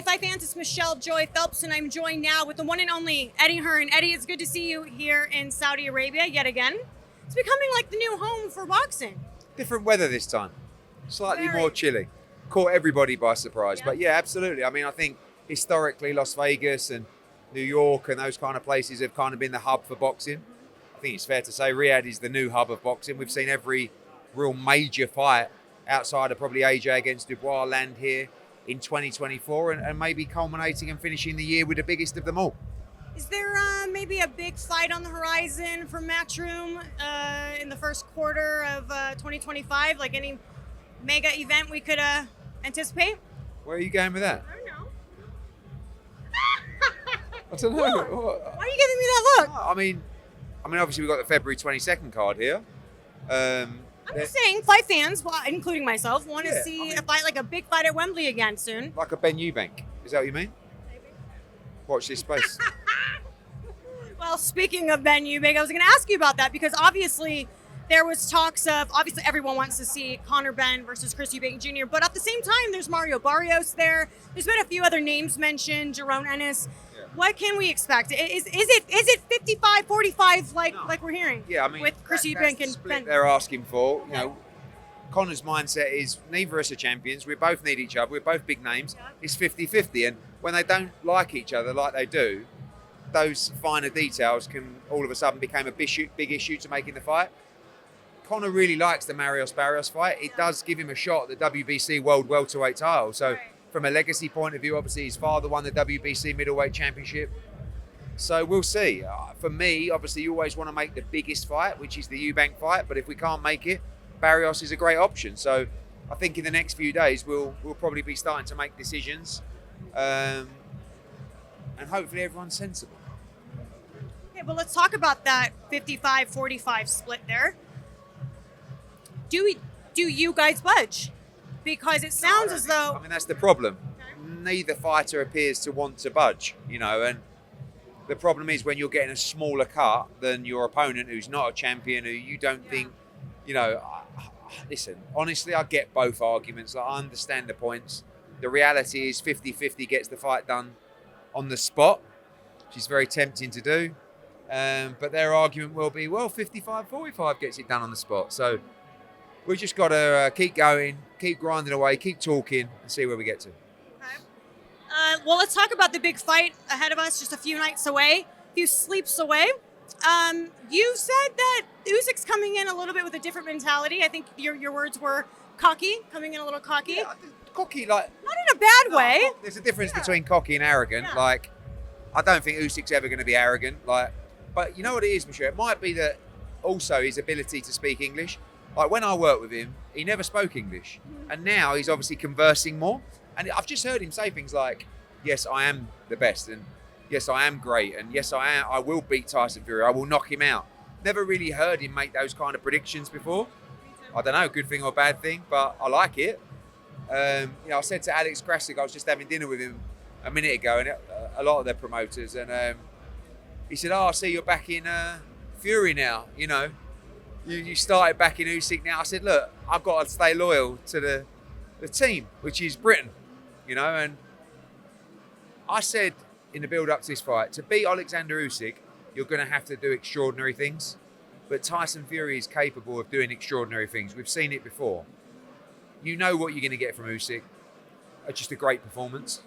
Hey, Fight fans, it's Michelle Joy Phelps, and I'm joined now with the one and only Eddie Hearn. Eddie, it's good to see you here in Saudi Arabia yet again. It's becoming like the new home for boxing. Different weather this time. Slightly Very. more chilly. Caught everybody by surprise. Yeah. But yeah, absolutely. I mean, I think historically Las Vegas and New York and those kind of places have kind of been the hub for boxing. I think it's fair to say Riyadh is the new hub of boxing. We've seen every real major fight outside of probably AJ against Dubois land here in 2024 and maybe culminating and finishing the year with the biggest of them all. Is there maybe a big fight on the horizon for Matchroom in the first quarter of 2025? Like any mega event we could anticipate? Where are you going with that? I don't know. I don't know. Why are you giving me that look? I mean, obviously we've got the February 22nd card here. I'm just saying, fight fans, well, including myself, want to Yeah, see I mean- a fight like a big fight at Wembley again soon. Like a Benn Eubank. Is that what you mean? Maybe. Watch this space. Well, speaking of Ben Eubank, I was going to ask you about that because obviously there was talks of, obviously everyone wants to see Conor Benn versus Chris Eubank Jr., but at the same time, there's Mario Barrios there. There's been a few other names mentioned, Jaron Ennis. Yeah. What can we expect? Is it 55-45 like we're hearing? Yeah, I mean, with Chris that's Eubank the and split Ben. they're asking for. You know, Conor's mindset is neither of us are champions. We both need each other. We're both big names. Yeah. It's 50-50. And when they don't like each other like they do, those finer details can all of a sudden become a big issue to making the fight. Conor really likes the Marios Barrios fight. It does give him a shot at the WBC World Welterweight title. So Right. from a legacy point of view, obviously his father won the WBC Middleweight Championship. So we'll see. For me, obviously you always want to make the biggest fight, which is the Eubank fight. But if we can't make it, Barrios is a great option. So I think in the next few days, we'll probably be starting to make decisions. And hopefully everyone's sensible. Okay, well, let's talk about that 55-45 split there. Do you guys budge? Because it sounds as though... I mean, that's the problem. Neither fighter appears to want to budge, and the problem is when you're getting a smaller cut than your opponent who's not a champion, who you don't think, listen, honestly, I get both arguments. I understand the points. The reality is 50-50 gets the fight done on the spot, which is very tempting to do. But their argument will be, well, 55-45 gets it done on the spot. So we just got to keep going, keep grinding away, keep talking, and see where we get to. Okay. Well, let's talk about the big fight ahead of us, just a few nights away, a few sleeps away. You said that Usyk's coming in a little bit with a different mentality. I think your words were cocky, coming in a little cocky. Yeah, cocky, like... Not in a bad way. There's a difference between cocky and arrogant. Yeah. Like, I don't think Usyk's ever going to be arrogant. But you know what it is, Michelle? It might be that also his ability to speak English. Like, when I worked with him, he never spoke English. And now he's obviously conversing more. And I've just heard him say things like, yes, I am the best. And yes, I am great. And yes, I will beat Tyson Fury. I will knock him out. Never really heard him make those kind of predictions before. I don't know, good thing or bad thing, but I like it. I said to Alex Krasik, I was just having dinner with him a minute ago, and a lot of their promoters, and he said, I see you're back in Fury now, You started back in Usyk now. I said, look, I've got to stay loyal to the team, which is Britain, and I said in the build-up to this fight, to beat Oleksandr Usyk, you're going to have to do extraordinary things. But Tyson Fury is capable of doing extraordinary things. We've seen it before. You know what you're going to get from Usyk. Just a great performance.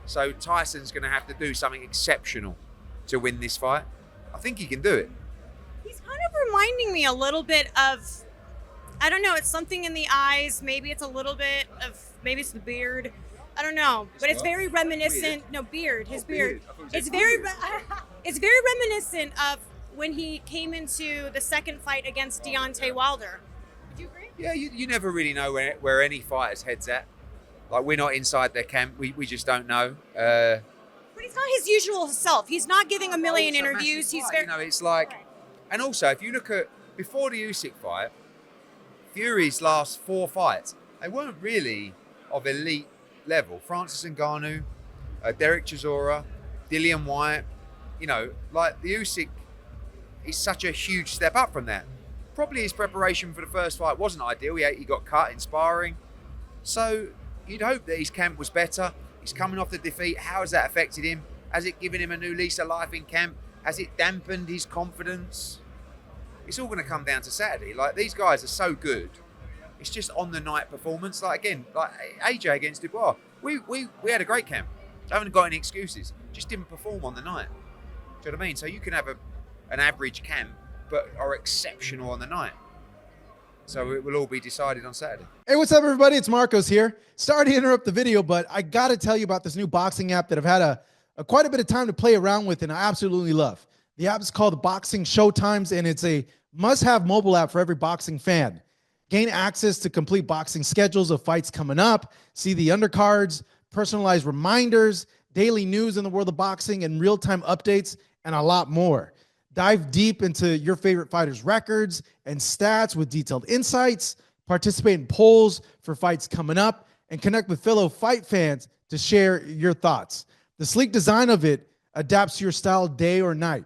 So Tyson's going to have to do something exceptional to win this fight. I think he can do it. He's kind of reminding me a little bit of, I don't know, it's something in the eyes. Maybe it's a little bit of, maybe it's the beard. I don't know, but it's very reminiscent. No, beard, his beard. It's very reminiscent of when he came into the second fight against Deontay Wilder. Would you agree? Yeah, you never really know where any fighter's head's at. Like, we're not inside their camp. We just don't know. But he's not his usual self. He's not giving a million interviews. He's very... it's like... And also, if you look at, before the Usyk fight, Fury's last 4 fights, they weren't really of elite level. Francis Ngannou, Derek Chisora, Dillian Whyte, like the Usyk is such a huge step up from that. Probably his preparation for the first fight wasn't ideal. He got cut in sparring. So you'd hope that his camp was better. He's coming off the defeat. How has that affected him? Has it given him a new lease of life in camp? Has it dampened his confidence? It's all going to come down to Saturday. Like, these guys are so good. It's just on the night performance. Like, again, like AJ against Dubois. We had a great camp. I haven't got any excuses. Just didn't perform on the night. Do you know what I mean? So you can have an average camp, but are exceptional on the night. So it will all be decided on Saturday. Hey, what's up, everybody? It's Marcos here. Sorry to interrupt the video, but I got to tell you about this new boxing app that I've had quite a bit of time to play around with, and I absolutely love. The app is called Boxing Showtimes, and it's a must-have mobile app for every boxing fan. Gain access to complete boxing schedules of fights coming up, see the undercards, personalized reminders, daily news in the world of boxing, and real-time updates, and a lot more. Dive deep into your favorite fighters' records and stats with detailed insights, participate in polls for fights coming up, and connect with fellow fight fans to share your thoughts. The sleek design of it adapts to your style day or night.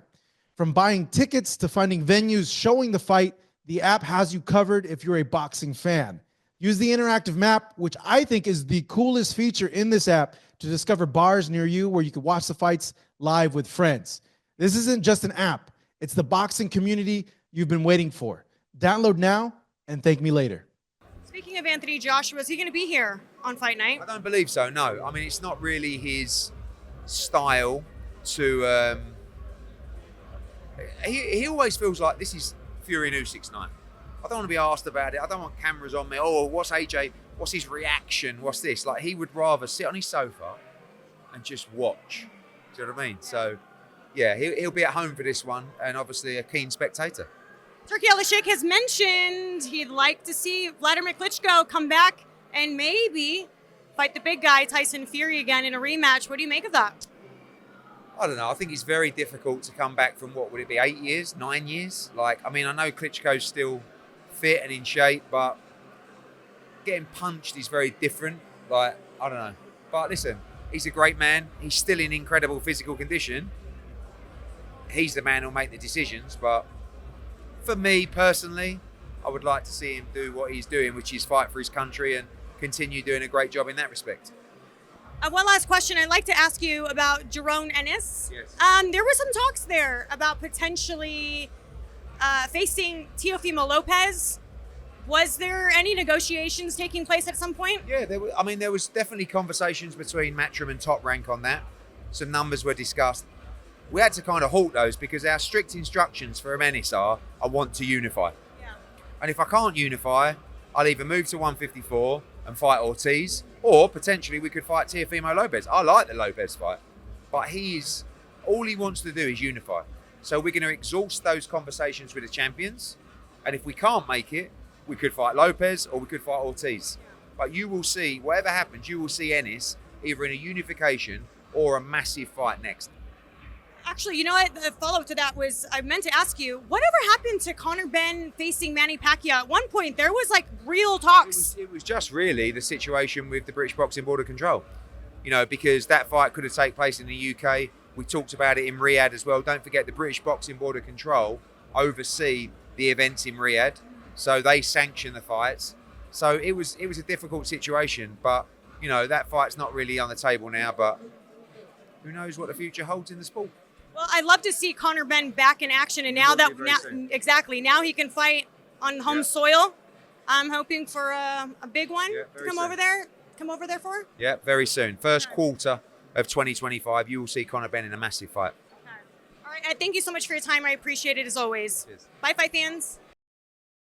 From buying tickets to finding venues showing the fight, the app has you covered if you're a boxing fan. Use the interactive map, which I think is the coolest feature in this app, to discover bars near you where you can watch the fights live with friends. This isn't just an app. It's the boxing community you've been waiting for. Download now and thank me later. Speaking of Anthony Joshua, is he going to be here on fight night? I don't believe so, no. I mean, it's not really his style to... He always feels like this is Fury and Usyk's night. I don't want to be asked about it. I don't want cameras on me. Oh, what's AJ? What's his reaction? What's this? Like, he would rather sit on his sofa and just watch. Do you know what I mean? So... yeah, he'll be at home for this one, and obviously a keen spectator. Turkey Usyk has mentioned he'd like to see Vladimir Klitschko come back and maybe fight the big guy, Tyson Furys, again in a rematch. What do you make of that? I don't know. I think it's very difficult to come back from, what would it be, 8 years, 9 years? Like, I mean, I know Klitschko's still fit and in shape, but getting punched is very different. Like, I don't know. But listen, he's a great man. He's still in incredible physical condition. He's the man who'll make the decisions, but for me personally, I would like to see him do what he's doing, which is fight for his country and continue doing a great job in that respect. One last question I'd like to ask you about Jaron Ennis. Yes. There were some talks there about potentially facing Teofimo Lopez. Was there any negotiations taking place at some point? Yeah, there was definitely conversations between Matchroom and Top Rank on that. Some numbers were discussed. We had to kind of halt those because our strict instructions for Ennis are, I want to unify. Yeah. And if I can't unify, I'll either move to 154 and fight Ortiz, or potentially we could fight Teofimo Lopez. I like the Lopez fight, but all he wants to do is unify. So we're going to exhaust those conversations with the champions. And if we can't make it, we could fight Lopez or we could fight Ortiz. But you will see, whatever happens, you will see Ennis either in a unification or a massive fight next. Actually, you know what? The follow-up to that was, I meant to ask you, whatever happened to Conor Benn facing Manny Pacquiao? At one point, there was like real talks. It was just really the situation with the British Boxing Board of Control. You know, because that fight could have taken place in the UK. We talked about it in Riyadh as well. Don't forget, the British Boxing Board of Control oversee the events in Riyadh. So they sanction the fights. So it was a difficult situation. But, you know, that fight's not really on the table now. But who knows what the future holds in the sport. Well, I'd love to see Conor Benn back in action, and now he can fight on home soil. I'm hoping for a big one to come over there for. Yeah, very soon. First quarter of 2025, you will see Conor Benn in a massive fight. All right, thank you so much for your time. I appreciate it as always. Cheers. Bye, fight fans.